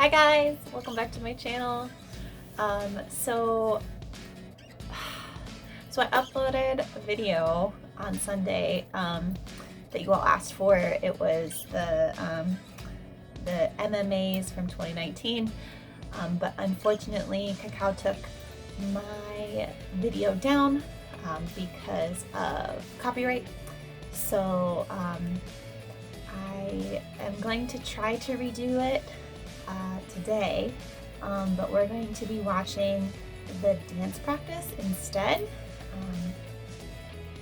Hi guys, welcome back to my channel. So I uploaded a video on Sunday that you all asked for. It was the MMAs from 2019, but unfortunately Kakao took my video down because of copyright. So I am going to try to redo it today, but we're going to be watching the dance practice instead.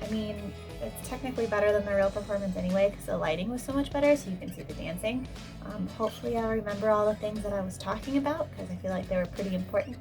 I mean, it's technically better than the real performance anyway because the lighting was so much better, so you can see the dancing. Hopefully I'll remember all the things that I was talking about because I feel like they were pretty important.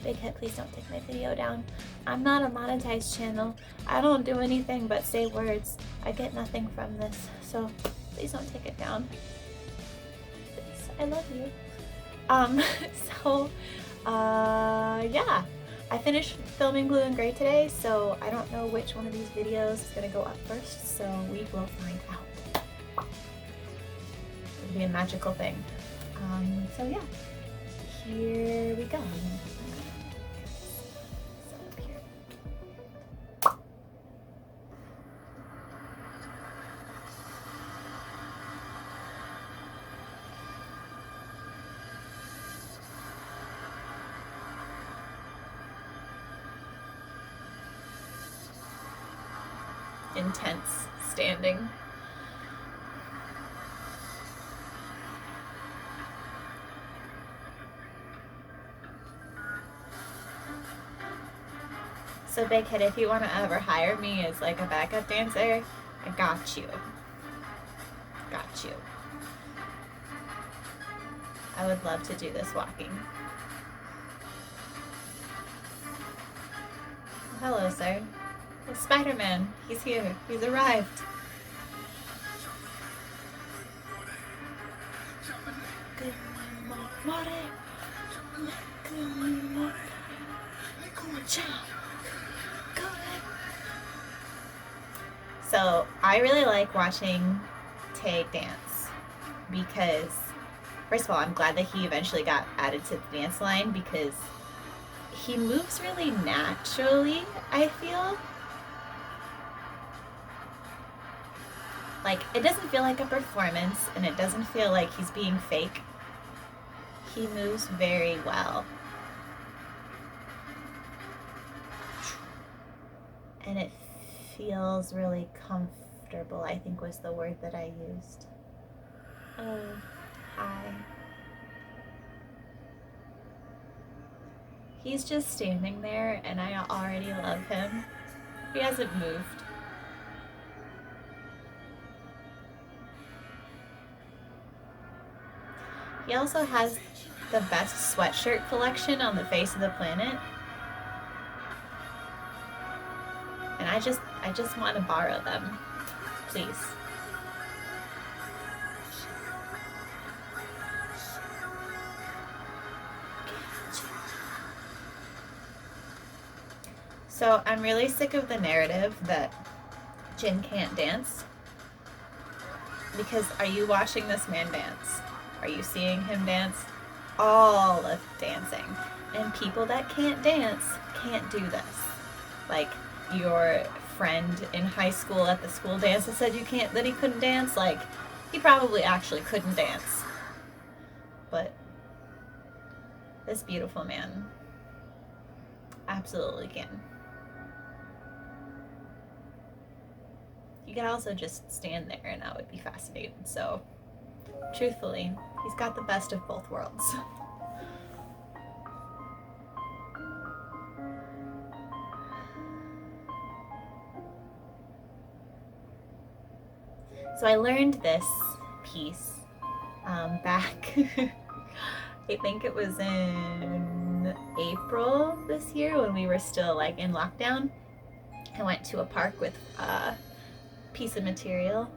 Big Hit, please don't take my video down. I'm not a monetized channel. I don't do anything but say words. I get nothing from this, so please don't take it down. Please, I love you. Yeah. I finished filming Blue and Gray today, so I don't know which one of these videos is going to go up first, so we will find out. It'll be a magical thing. So yeah, here we go. Intense standing. So Big Hit, if you want to ever hire me as like a backup dancer, I got you. Got you. I would love to do this walking. Hello, sir. It's Spider-Man. He's here. He's arrived. Good morning. Good morning. So I really like watching Tay dance because, first of all, I'm glad that he eventually got added to the dance line because he moves really naturally, I feel. Like, it doesn't feel like a performance, and it doesn't feel like he's being fake. He moves very well. And it feels really comfortable, I think was the word that I used. Oh, hi. He's just standing there, and I already love him. He hasn't moved. He also has the best sweatshirt collection on the face of the planet. And I just want to borrow them. Please. So I'm really sick of the narrative that Jin can't dance. Because are you watching this man dance? Are you seeing him dance? All of dancing. And people that can't dance can't do this. Like your friend in high school at the school dance that said that he couldn't dance, like he probably actually couldn't dance. But this beautiful man absolutely can. You could also just stand there and I would be fascinated. So truthfully, he's got the best of both worlds. So I learned this piece back, I think it was in April this year when we were still like in lockdown. I went to a park with a piece of material.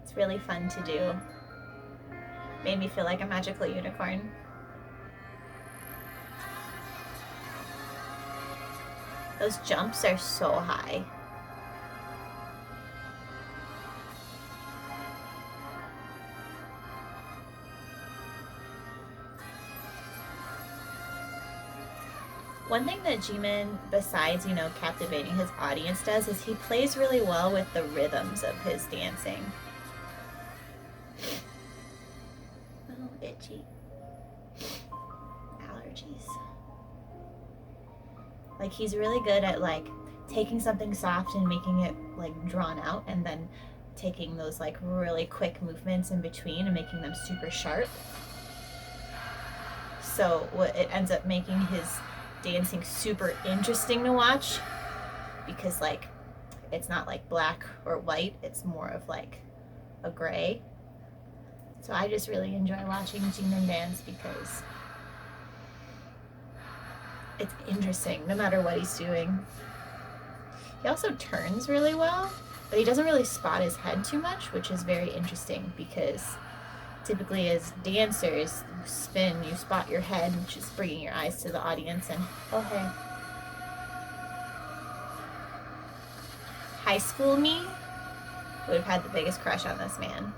It's really fun to do. Made me feel like a magical unicorn. Those jumps are so high. One thing that Jimin, besides, captivating his audience, does is he plays really well with the rhythms of his dancing. Oh, itchy. Allergies. Like, he's really good at, like, taking something soft and making it, like, drawn out, and then taking those, like, really quick movements in between and making them super sharp. So what it ends up making his dancing super interesting to watch, because, like, it's not like black or white, it's more of like a gray. So I just really enjoy watching Jimin dance because it's interesting no matter what he's doing. He also turns really well, but he doesn't really spot his head too much, which is very interesting because typically as dancers, you spin, you spot your head, which is bringing your eyes to the audience, and oh hey. High school me would have had the biggest crush on this man.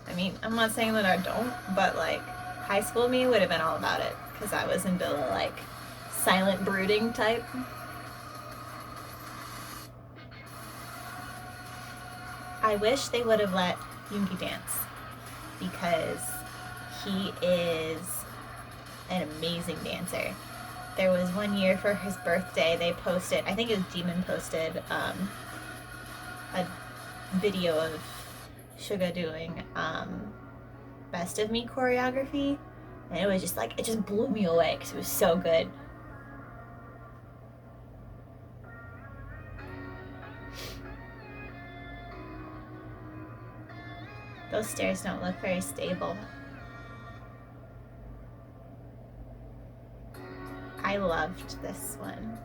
I mean, I'm not saying that I don't, but like, high school me would have been all about it, because I was into the, like, silent brooding type. I wish they would have let Yoongi dance, because he is an amazing dancer. There was one year for his birthday, they posted, I think it was Jimin posted, a video of Suga doing Best of Me choreography, and it was just like, it just blew me away because it was so good. Those stairs don't look very stable. I loved this one.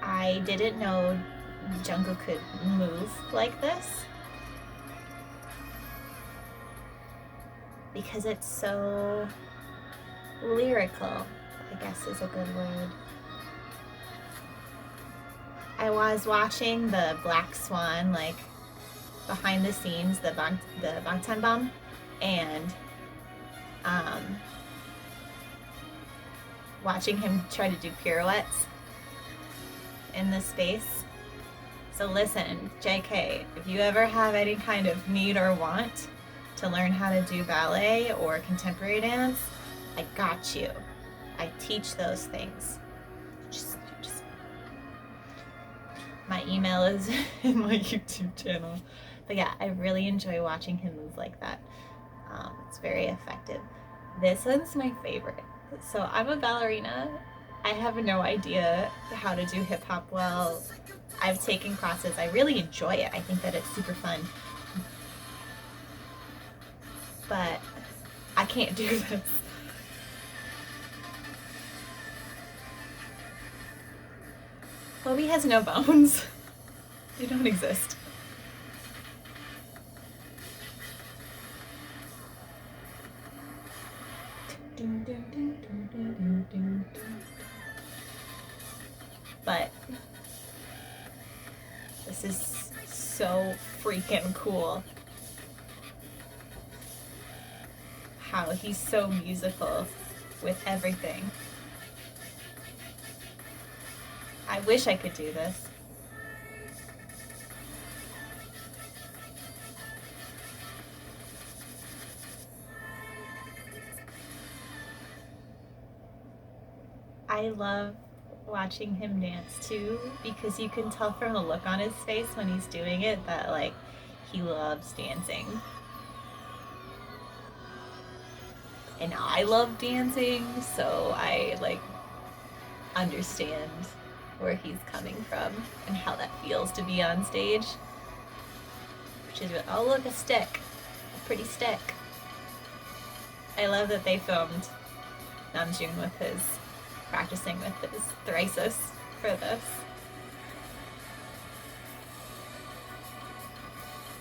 I didn't know Jungkook could move like this, because it's so lyrical, I guess is a good word. I was watching the Black Swan, like, behind the scenes, the Bangtanbam, and watching him try to do pirouettes in this space. So listen, JK, if you ever have any kind of need or want to learn how to do ballet or contemporary dance, I got you. I teach those things. Just my email is in my YouTube channel. But yeah, I really enjoy watching him move like that. It's very effective. This one's my favorite. So I'm a ballerina. I have no idea how to do hip hop well. I've taken classes. I really enjoy it. I think that it's super fun. But I can't do this. Kobe has no bones. They don't exist. But this is so freaking cool. How he's so musical with everything. I wish I could do this. I love watching him dance too, because you can tell from the look on his face when he's doing it that, like, he loves dancing. And I love dancing, so I, like, understand where he's coming from and how that feels to be on stage. Which is, oh look, a stick. A pretty stick. I love that they filmed Namjoon with his, practicing with his thrices for this.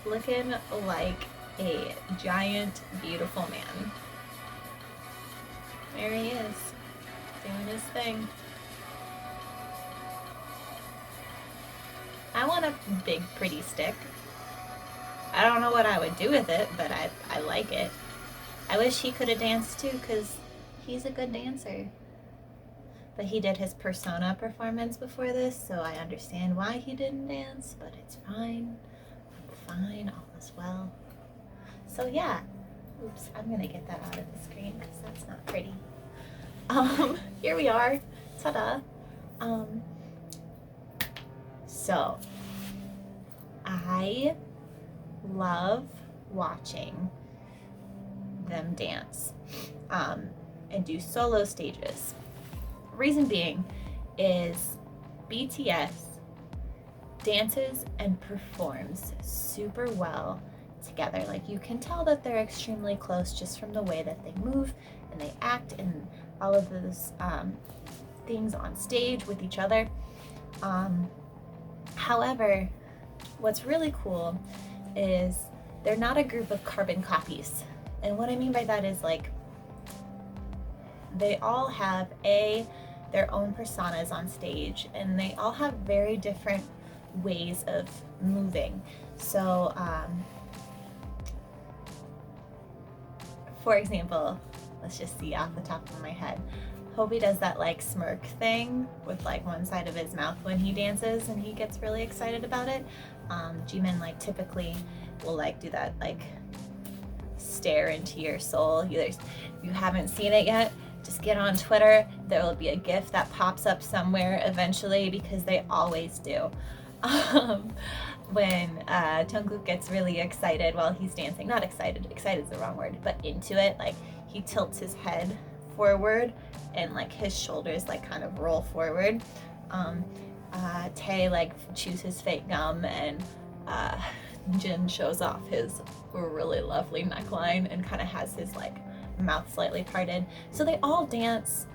Looking like a giant, beautiful man. There he is, doing his thing. I want a big, pretty stick. I don't know what I would do with it, but I like it. I wish he could have danced too, because he's a good dancer. But he did his Persona performance before this, so I understand why he didn't dance, but it's fine. I'm fine, all is well. So yeah, oops, I'm gonna get that out of the screen because that's not pretty. Here we are, ta-da. So I love watching them dance and do solo stages. Reason being is BTS dances and performs super well together. Like, you can tell that they're extremely close just from the way that they move and they act and all of those things on stage with each other. However, what's really cool is they're not a group of carbon copies. And what I mean by that is, like, they all have their own personas on stage, and they all have very different ways of moving. So, for example, let's just see off the top of my head. Hobie does that like smirk thing with like one side of his mouth when he dances, and he gets really excited about it. Jimin like typically will like do that like stare into your soul. If you haven't seen it yet, just get on Twitter. There will be a GIF that pops up somewhere eventually, because they always do. When Jungkook gets really excited while he's dancing, not excited, excited is the wrong word, but into it, like he tilts his head forward and like his shoulders like kind of roll forward. Tae like chews his fake gum, and Jin shows off his really lovely neckline and kind of has his like mouth slightly parted. So they all dance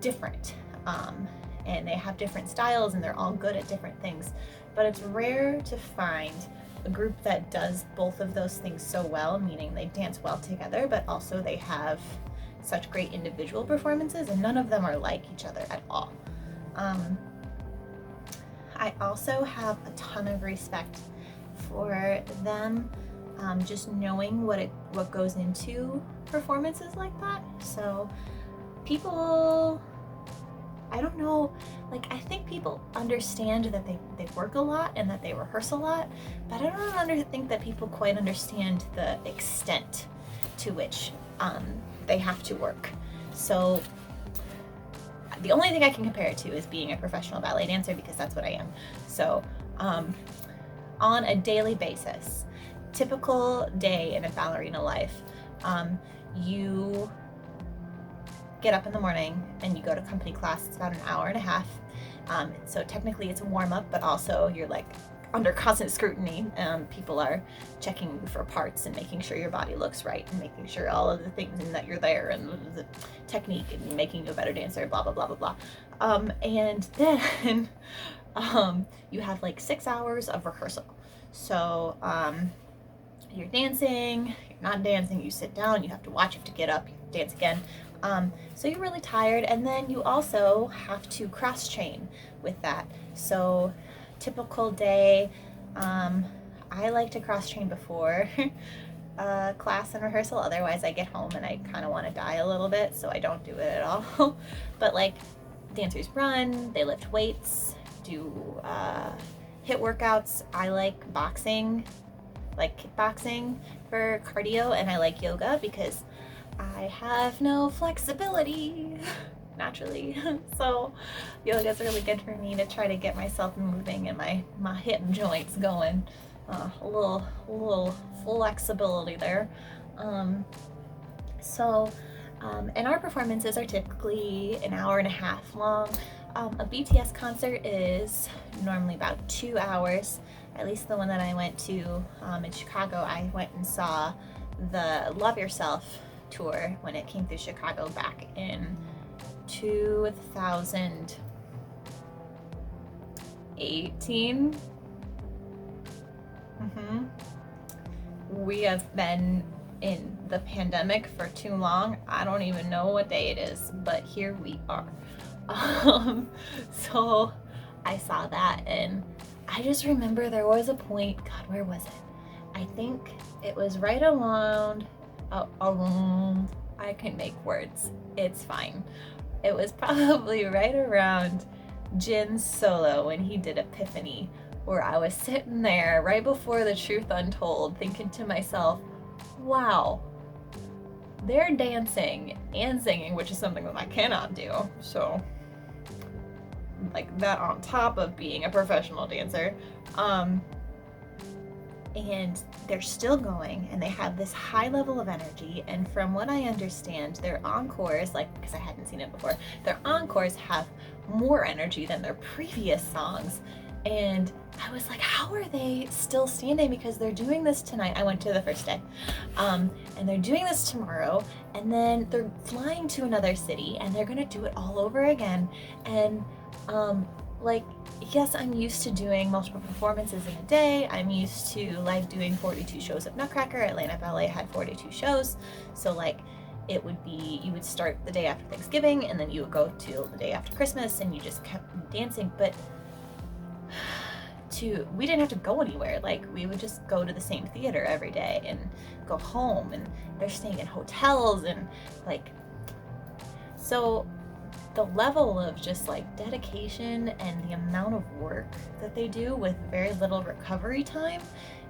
different, and they have different styles, and they're all good at different things. But it's rare to find a group that does both of those things so well, meaning they dance well together, but also they have such great individual performances, and none of them are like each other at all. I also have a ton of respect for them, just knowing what goes into performances like that. So people, I don't know, like I think people understand that they work a lot and that they rehearse a lot, but I don't think that people quite understand the extent to which they have to work. So the only thing I can compare it to is being a professional ballet dancer, because that's what I am. So on a daily basis, typical day in a ballerina life, you get up in the morning and you go to company class. It's about an hour and a half. So technically it's a warm-up, but also you're like under constant scrutiny. People are checking you for parts and making sure your body looks right and making sure all of the things and that you're there and the technique and making you a better dancer, blah, blah, blah, blah, blah. And then you have like 6 hours of rehearsal. So you're dancing, you're not dancing, you sit down, you have to watch, you have to get up, you dance again. So you're really tired, and then you also have to cross-train with that. So typical day, I like to cross-train before class and rehearsal, otherwise I get home and I kind of want to die a little bit, so I don't do it at all. But like, dancers run, they lift weights, do HIIT workouts. I like boxing, like kickboxing for cardio, and I like yoga because I have no flexibility naturally. So yoga is really good for me to try to get myself moving and my hip joints going. A little flexibility there. And our performances are typically an hour and a half long. A BTS concert is normally about 2 hours. At least the one that I went to in Chicago, I went and saw the Love Yourself tour when it came through Chicago back in 2018. We have been in the pandemic for too long. I don't even know what day it is, but here we are. So I saw that, and I just remember there was a point, God, where was it? I think it was right around, I can make words, it's fine. It was probably right around Jin's solo when he did Epiphany, where I was sitting there right before The Truth Untold thinking to myself, wow, they're dancing and singing, which is something that I cannot do. So, like, that on top of being a professional dancer. And they're still going, and they have this high level of energy. And from what I understand, their encores, like, because I hadn't seen it before, their encores have more energy than their previous songs. And I was like, how are they still standing? Because they're doing this tonight. I went to the first day. And they're doing this tomorrow, and then they're flying to another city, and they're gonna do it all over again. And like, yes, I'm used to doing multiple performances in a day. I'm used to like doing 42 shows at Nutcracker. Atlanta Ballet had 42 shows. So like, it would be, you would start the day after Thanksgiving, and then you would go till the day after Christmas, and you just kept dancing. But we didn't have to go anywhere. Like, we would just go to the same theater every day and go home, and they're staying in hotels, and like, so the level of just like dedication and the amount of work that they do with very little recovery time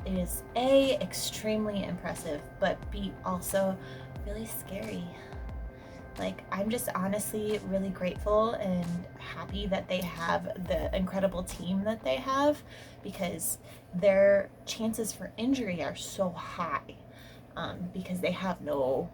is A, extremely impressive, but B, also really scary. Like, I'm just honestly really grateful and happy that they have the incredible team that they have, because their chances for injury are so high, because they have no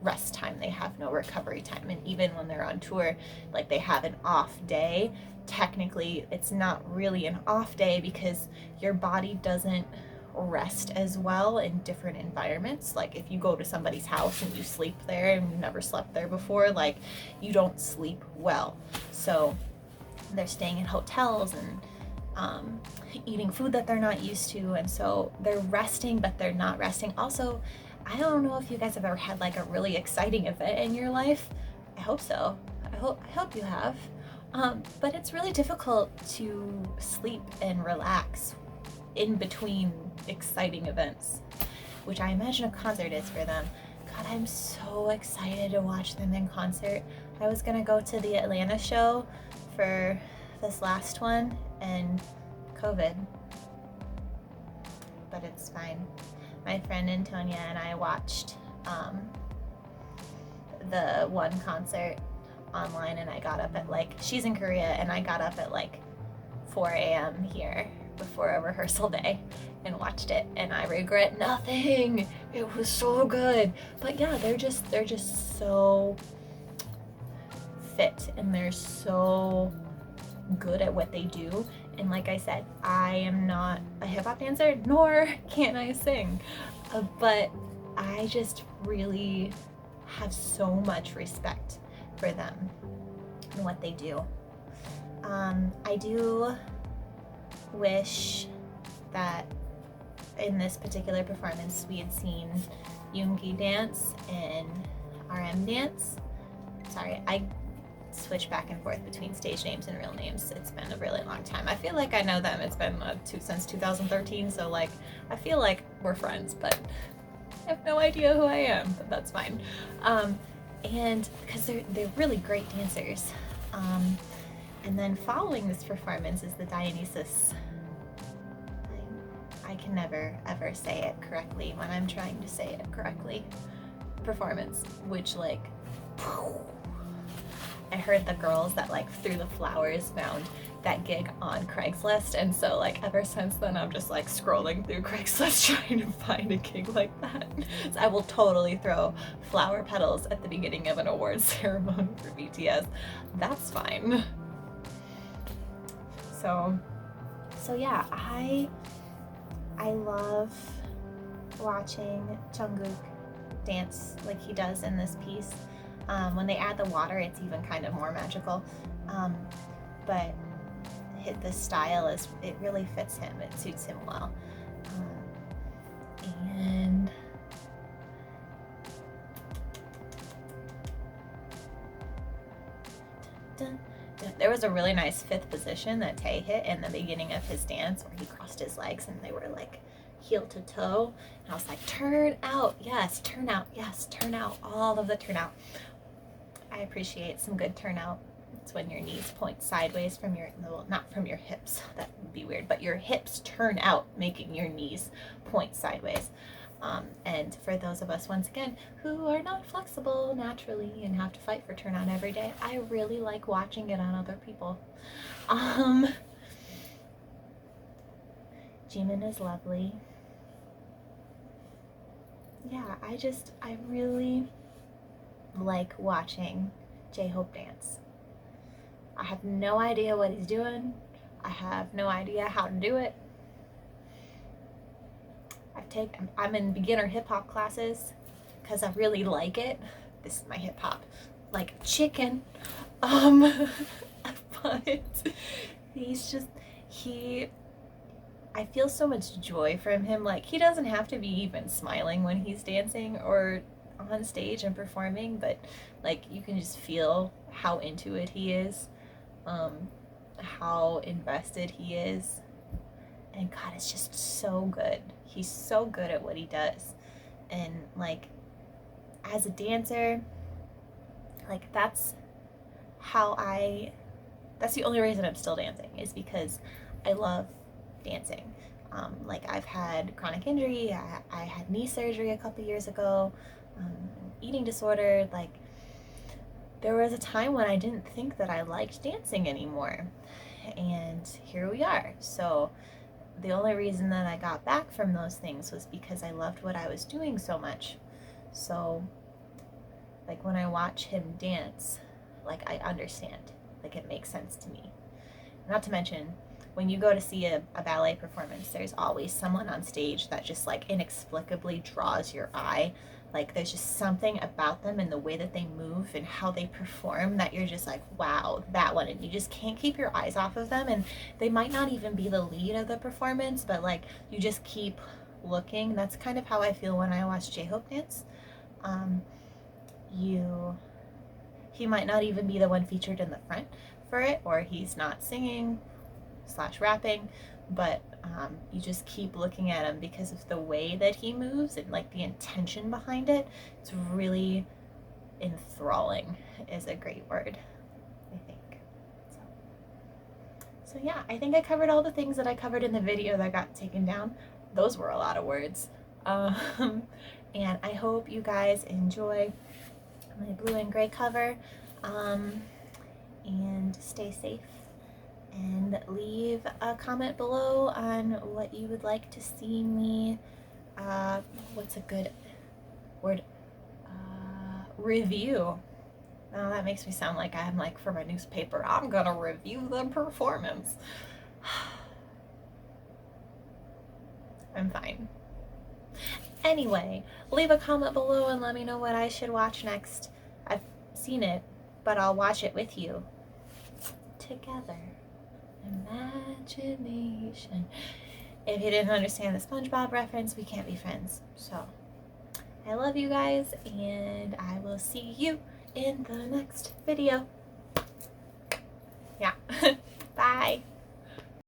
rest time, they have no recovery time. And even when they're on tour, like, they have an off day. Technically, it's not really an off day because your body doesn't rest as well in different environments. Like, if you go to somebody's house and you sleep there and you never slept there before, like, you don't sleep well. So they're staying in hotels and eating food that they're not used to, and so they're resting, but they're not resting. Also, I don't know if you guys have ever had like a really exciting event in your life. I hope so. I hope you have. But it's really difficult to sleep and relax in between exciting events, which I imagine a concert is for them. God, I'm so excited to watch them in concert. I was gonna go to the Atlanta show for this last one, and COVID, but it's fine. My friend Antonia and I watched the one concert online, and I got up at like, she's in Korea, and I got up at like 4 a.m. here before a rehearsal day and watched it, and I regret nothing. It was so good. But yeah, they're just so fit, and they're so good at what they do. And like I said, I am not a hip-hop dancer, nor can I sing, but I just really have so much respect for them and what they do. I do wish that in this particular performance we had seen Yoongi dance and RM dance. Sorry, I switch back and forth between stage names and real names. It's been a really long time. I feel like I know them. It's been since 2013, so like, I feel like we're friends, but I have no idea who I am, but that's fine. And because they're really great dancers. And then following this performance is the Dionysus. I can never ever say it correctly when I'm trying to say it correctly. Performance, which like, I heard the girls that like threw the flowers found that gig on Craigslist, and so like ever since then I'm just like scrolling through Craigslist trying to find a gig like that. So I will totally throw flower petals at the beginning of an awards ceremony for BTS. That's fine. So yeah, I love watching Jungkook dance like he does in this piece. When they add the water, it's even kind of more magical. But the style it really fits him. It suits him well. And there was a really nice fifth position that Tae hit in the beginning of his dance, where he crossed his legs and they were like heel to toe. And I was like, turn out, yes, turn out, yes, turn out, all of the turnout. I appreciate some good turnout. It's when your knees point sideways from your, well, not from your hips, that would be weird, but your hips turn out, making your knees point sideways. And for those of us, once again, who are not flexible naturally and have to fight for turnout every day, I really like watching it on other people. Jimin is lovely. Yeah, I really like watching J-Hope dance. I have no idea what he's doing. I have no idea how to do it. I'm in beginner hip hop classes because I really like it. This is my hip hop, like chicken. But I feel so much joy from him. Like, he doesn't have to be even smiling when he's dancing or on stage and performing, but like you can just feel how into it he is, how invested he is. And God, it's just so good. He's so good at what he does. And like, as a dancer, like that's the only reason I'm still dancing, is because I love dancing. Like, I've had chronic injury, I had knee surgery a couple years ago, eating disorder. Like, there was a time when I didn't think that I liked dancing anymore. And here we are. So the only reason that I got back from those things was because I loved what I was doing so much. So, like, when I watch him dance, like, I understand. Like, it makes sense to me. Not to mention, when you go to see a ballet performance, there's always someone on stage that just, like, inexplicably draws your eye. Like, there's just something about them and the way that they move and how they perform that you're just like, wow, that one. And you just can't keep your eyes off of them. And they might not even be the lead of the performance, but like, you just keep looking. That's kind of how I feel when I watch J-Hope dance. He might not even be the one featured in the front for it, or he's not singing / rapping, but you just keep looking at him because of the way that he moves and like the intention behind it. It's really enthralling, is a great word, I think. So yeah, I think I covered all the things that I covered in the video that got taken down. Those were a lot of words. And I hope you guys enjoy my blue and gray cover, and stay safe, and leave a comment below on what you would like to see me, what's a good word, review. Oh, that makes me sound like I'm like from a newspaper. I'm gonna review the performance. I'm fine. Anyway, leave a comment below and let me know what I should watch next. I've seen it, but I'll watch it with you. Together. Imagination. If you didn't understand the SpongeBob reference, we can't be friends. So, I love you guys, and I will see you in the next video.